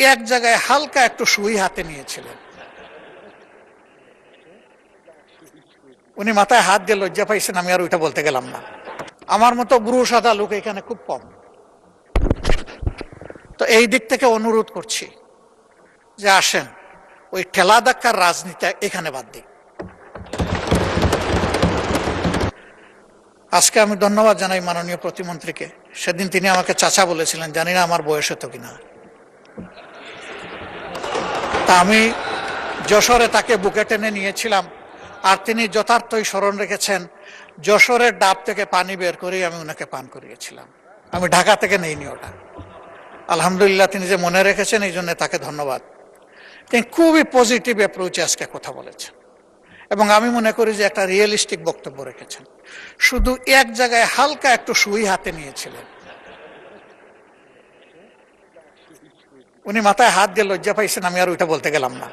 এক জায়গায় হালকা একটু সুই হাতে নিয়েছিলেন। উনি মাথায় হাত দিয়ে লজ্জা পাইছেন, আমি আর ওইটা বলতে গেলাম না। আমার মতো বুড়ো সাদা লোক এখানে খুব কম। তো এই দিক থেকে অনুরোধ করছি যে আসেন ওই ঠেলা ধাক্কার রাজনীতি এখানে বাদ দিই। আজকে আমি ধন্যবাদ জানাই মাননীয় প্রতিমন্ত্রীকে। সেদিন তিনি আমাকে চাচা বলেছিলেন, জানি না আমার বয়স হতো কিনা। তা আমি যশোরে তাকে বুকে টেনে নিয়েছিলাম, আর তিনি যথার্থই স্মরণ রেখেছেন। যশোরের ডাব থেকে পানি বের করেই আমি ওনাকে পান করিয়েছিলাম। আমি ঢাকা থেকে নেইনি ওটা। আলহামদুলিল্লাহ, তিনি যে মনে রেখেছেন এই জন্য তাকে ধন্যবাদ। তিনি খুবই পজিটিভ অ্যাপ্রোচে আজকে কথা বলেছেন এবং আমি মনে করি যে একটা রিয়েলিস্টিক বক্তব্য রেখেছেন। শুধু এক জায়গায় হালকা একটু সুই হাতে নিয়েছিলেন। উনি মাথায় হাত দিয়ে লজ্জা পাইছেন, আমি আর ওইটা বলতে গেলাম না।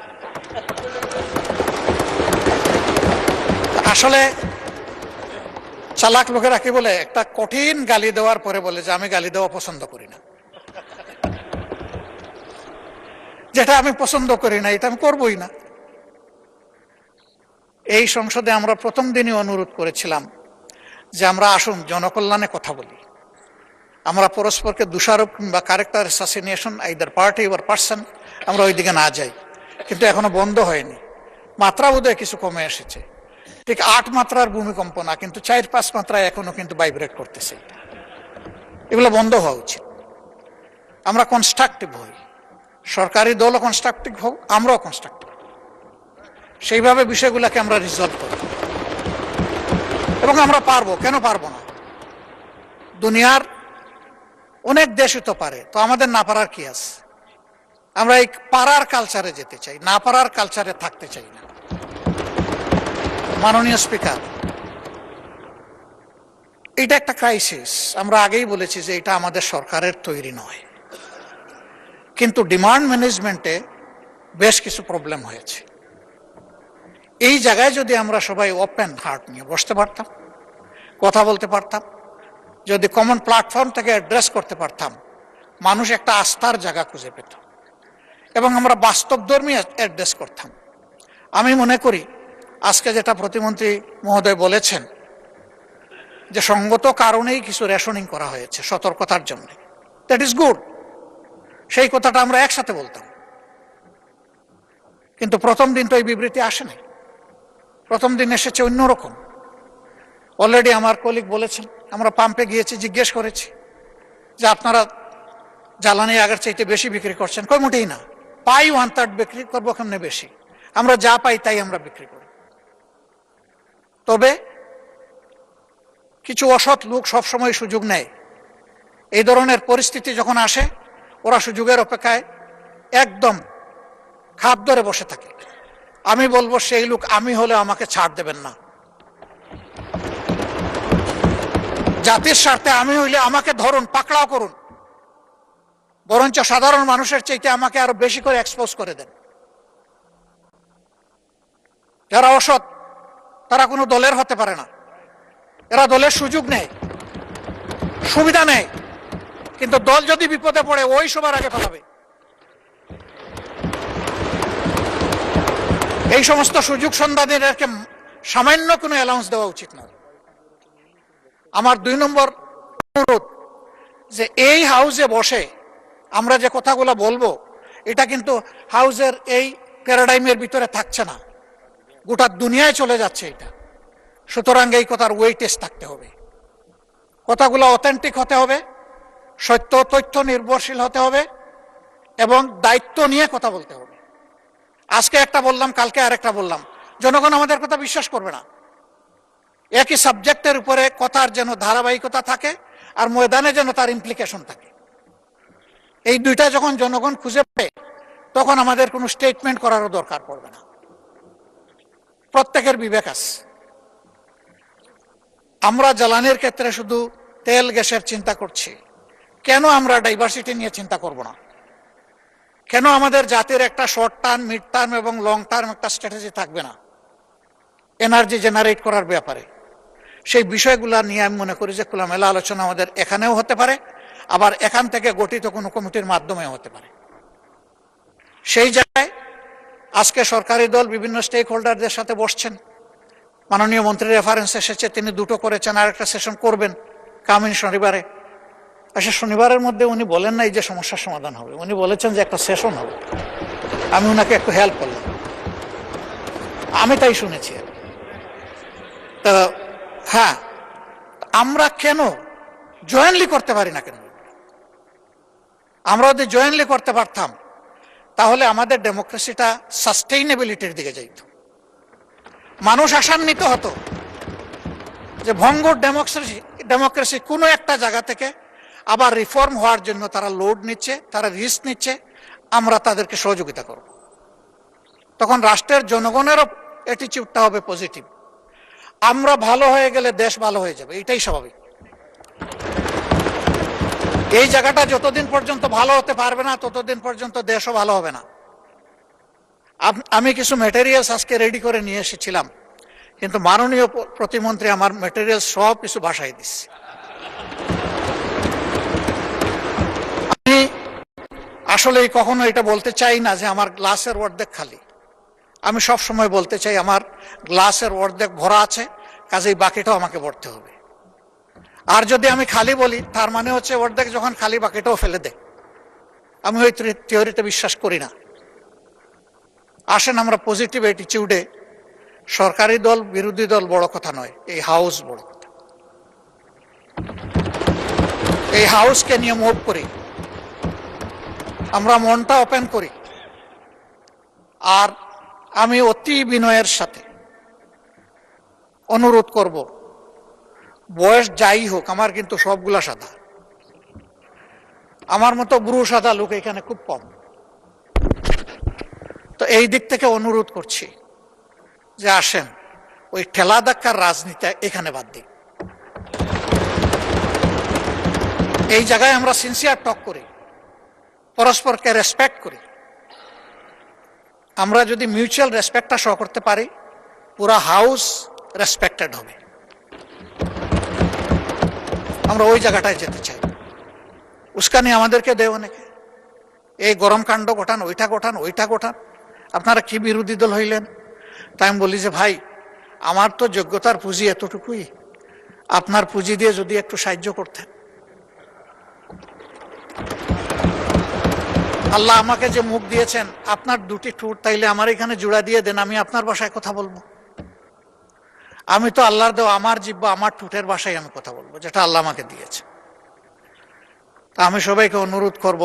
আসলে চালাক লোকেরা কি বলে, একটা কঠিন গালি দেওয়ার পরে বলে যে আমি গালি দেওয়া পছন্দ করি না। যেটা আমি পছন্দ করি না এটা আমি করবই না। এই সংসদে আমরা প্রথম দিনই অনুরোধ করেছিলাম যে আমরা আসুন জনকল্যাণে কথা বলি। আমরা পরস্পরকে দোষারোপ কিংবা ক্যারেক্টার অ্যাসাসিনেশন আইদার পার্টি ওর পার্সন আমরা ওই দিকে না যাই। কিন্তু এখনো বন্ধ হয়নি। মাত্রা বোধহয় কিছু কমে এসেছে, ঠিক 8 মাত্রার ভূমিকম্প না, কিন্তু 4-5 মাত্রায় এখনো কিন্তু ভাইব্রেট করতেছে। এগুলো বন্ধ হওয়া উচিত। আমরা কনস্ট্রাকটিভ হই, সরকারি দলও কনস্ট্রাকটিভ হোক, আমরাও কনস্ট্রাকটিভ, সেইভাবে বিষয়গুলোকে আমরা রিজলভ করি এবং আমরা পারবো। কেন পারবো না? দুনিয়ার অনেক দেশই তো পারে, তো আমাদের না পারার কি আছে? আমরা এই পারার কালচারে যেতে চাই, না পারার কালচারে থাকতে চাই না। মাননীয় স্পিকার, এটা একটা ক্রাইসিস। আমরা আগেই বলেছি যে এটা আমাদের সরকারের তৈরি নয়, কিন্তু ডিমান্ড ম্যানেজমেন্টে বেশ কিছু প্রবলেম হয়েছে। এই জায়গায় যদি আমরা সবাই ওপেন হার্ট নিয়ে বসতে পারতাম, কথা বলতে পারতাম, যদি কমন প্ল্যাটফর্ম থেকে অ্যাড্রেস করতে পারতাম, মানুষ একটা আস্থার জায়গা খুঁজে পেত এবং আমরা বাস্তবধর্মী অ্যাড্রেস করতাম। আমি মনে করি আজকে যেটা প্রতিমন্ত্রী মহোদয় বলেছেন যে সঙ্গত কারণেই কিছু রেশনিং করা হয়েছে সতর্কতার জন্য, দ্যাট ইজ গুড। সেই কথাটা আমরা একসাথে বলতাম, কিন্তু প্রথম দিন তো এই বিবৃতি আসে নাই। প্রথম দিন এসেছে অন্যরকম। অলরেডি আমার কলিগ বলেছেন, আমরা পাম্পে গিয়েছি, জিজ্ঞেস করেছি যে আপনারা জ্বালানি আগের চাইতে বেশি বিক্রি করছেন। কই মোটেই না, পাই 1/3 বিক্রি করবো কেমনে বেশি? আমরা যা পাই তাই আমরা বিক্রি করি। তবে কিছু অসৎ লোক সবসময় সুযোগ নেয়। এই ধরনের পরিস্থিতি যখন আসে, ওরা সুযোগের অপেক্ষায় একদম খাপ ধরে বসে থাকে। আমি বলবো সেই লোক আমি হলে আমাকে ছাড় দেবেন না। জাতির স্বার্থে আমি হইলে আমাকে ধরুন, পাকড়াও করুন, বরঞ্চ সাধারণ মানুষের চাইতে আমাকে আরো বেশি করে এক্সপোজ করে দেন। যারা অসৎ তারা কোনো দলের হতে পারে না। এরা দলের সুযোগ নেয়, সুবিধা নেয়, কিন্তু দল যদি বিপদে পড়ে ওই সবার আগে ফেলাবে। এই সমস্ত সুযোগ সন্ধানীদেরকে সামান্য কোনো অ্যালাউন্স দেওয়া উচিত নয়। আমার 2 নম্বর অনুরোধ যে এই হাউসে বসে আমরা যে কথাগুলো বলবো, এটা কিন্তু হাউসের এই প্যারাডাইমের ভিতরে থাকছে না, গোটা দুনিয়ায় চলে যাচ্ছে এটা। সুতরাং এই কথার ওয়েটেজ থাকতে হবে, কথাগুলো অথেন্টিক হতে হবে, সত্য তথ্য নির্ভরশীল হতে হবে এবং দায়িত্ব নিয়ে কথা বলতে হবে। আজকে একটা বললাম, কালকে আরেকটা বললাম, জনগণ আমাদের কথা বিশ্বাস করবে না। একই সাবজেক্টের উপরে কথার যেন ধারাবাহিকতা থাকে আর ময়দানে যেন তার ইমপ্লিকেশন থাকে। এই দুইটা যখন জনগণ খুঁজে পায়, তখন আমাদের কোনো স্টেটমেন্ট করারও দরকার পড়বে না। প্রত্যেকের বিবেক আছে। আমরা জ্বালানির ক্ষেত্রে শুধু তেল গ্যাসের চিন্তা করছি, কেন আমরা ডাইভার্সিটি নিয়ে চিন্তা করব না? কেন আমাদের জাতির একটা শর্ট টার্ম, মিড টার্ম এবং লং টার্ম একটা স্ট্র্যাটেজি থাকবে না এনার্জি জেনারেট করার ব্যাপারে? সেই বিষয়গুলো নিয়ে আমি মনে করি যে খোলামেলা আলোচনা আমাদের এখানেও হতে পারে, আবার এখান থেকে গঠিত কোনো কমিটির মাধ্যমেও হতে পারে। সেই জায়গায় আজকে সরকারি দল বিভিন্ন স্টেক হোল্ডারদের সাথে বসছেন। মাননীয় মন্ত্রীর রেফারেন্স এসেছে, তিনি দুটো করেছেন, আর একটা সেশন করবেন কামিং শনিবারে। আচ্ছা, শনিবারের মধ্যে উনি বলেন না এই যে সমস্যার সমাধান হবে, উনি বলেছেন যে একটা সেশন হবে। আমি ওনাকে একটু হেল্প করলাম, আমি তাই শুনেছি। তা হ্যাঁ, আমরা কেন জয়েন্টলি করতে পারি না? কেন আমরা যদি জয়েন্টলি করতে পারতাম তাহলে আমাদের ডেমোক্রেসিটা সাস্টেইনেবিলিটির দিকে যাইত, মানুষ আশান্বিত হতো যে ভঙ্গুর ডেমোক্রেসি কোনো একটা জায়গা থেকে আবার রিফর্ম হওয়ার জন্য তারা লোড নিচ্ছে, তারা রিস্ক নিচ্ছে, আমরা তাদেরকে সহযোগিতা করব। তখন রাষ্ট্রের জনগণেরও অ্যাটিটিউডটা হবে পজিটিভ। আমরা ভালো হয়ে গেলে দেশ ভালো হয়ে যাবে, এটাই স্বাভাবিক। এই জায়গাটা যতদিন পর্যন্ত ভালো হতে পারবে না ততদিন পর্যন্ত দেশও ভালো হবে না। আমি কিছু ম্যাটেরিয়ালস আজকে রেডি করে নিয়ে এসেছিলাম, কিন্তু মাননীয় প্রতিমন্ত্রী আমার ম্যাটেরিয়ালস সব কিছু বাসায় দিচ্ছে। আমি আসলে কখনো এটা বলতে চাই না যে আমার গ্লাসের অর্ধেক খালি। আমি সব সময় বলতে চাই আমার গ্লাসের অর্ধেক ভরা আছে, কাজেই বাকিটাও আমাকে ভরতে হবে। আর যদি আমি খালি বলি তার মানে হচ্ছে অর্ধেক যখন খালি বাকিটাও ফেলে দেয়। আমি ওই থিওরিতে বিশ্বাস করি না। আসেন আমরা পজিটিভ অ্যাটিটিউডে, সরকারি দল বিরোধী দল বড় কথা নয়, এই হাউস বড় কথা। এই হাউসকে নিয়ে মুভ করি, আমরা মনটা ওপেন করি। আর আমি অতি বিনয়ের সাথে অনুরোধ করব, বয়স যাই হোক আমার কিন্তু সবগুলা সাদা, আমার মতো বুড়ো সাদা লোক এখানে খুব কম। তো এই দিক থেকে অনুরোধ করছি যে আসেন ওই ঠেলা ধাক্কার রাজনীতি এখানে বাদ দিই। এই জায়গায় আমরা সিনসিয়ার টক করি, পরস্পরকে রেসপেক্ট করি। আমরা যদি মিউচুয়াল রেসপেক্টটা শো করতে পারি, পুরা হাউস রেসপেক্টেড হবে। আমরা ওই জায়গাটায় যেতে চাই। উস্কানি আমাদেরকে দেয় অনেকে, এই গরম কাণ্ড ঘটান, ওইটা ঘটান, ওইটা ঘটান, আপনারা কি বিরোধী দল হইলেন? তাই আমি বলি যে ভাই, আমার তো যোগ্যতার পুঁজি এতটুকুই, আপনার পুঁজি দিয়ে যদি একটু সাহায্য করতেন। আল্লাহ আমাকে যে মুখ দিয়েছেন, আপনার দুটি ঠোঁট, তাইলে আমার এখানে জোড়া দিয়ে দেন, আমি আপনার ভাষায় কথা বলবো। আমি তো আল্লাহর দেওয়া আমার জিহ্বা, আমার ঠোঁটের ভাষায় আমি কথা বলবো, যেটা আল্লাহ আমাকে দিয়েছে। তা আমি সবাইকে অনুরোধ করব,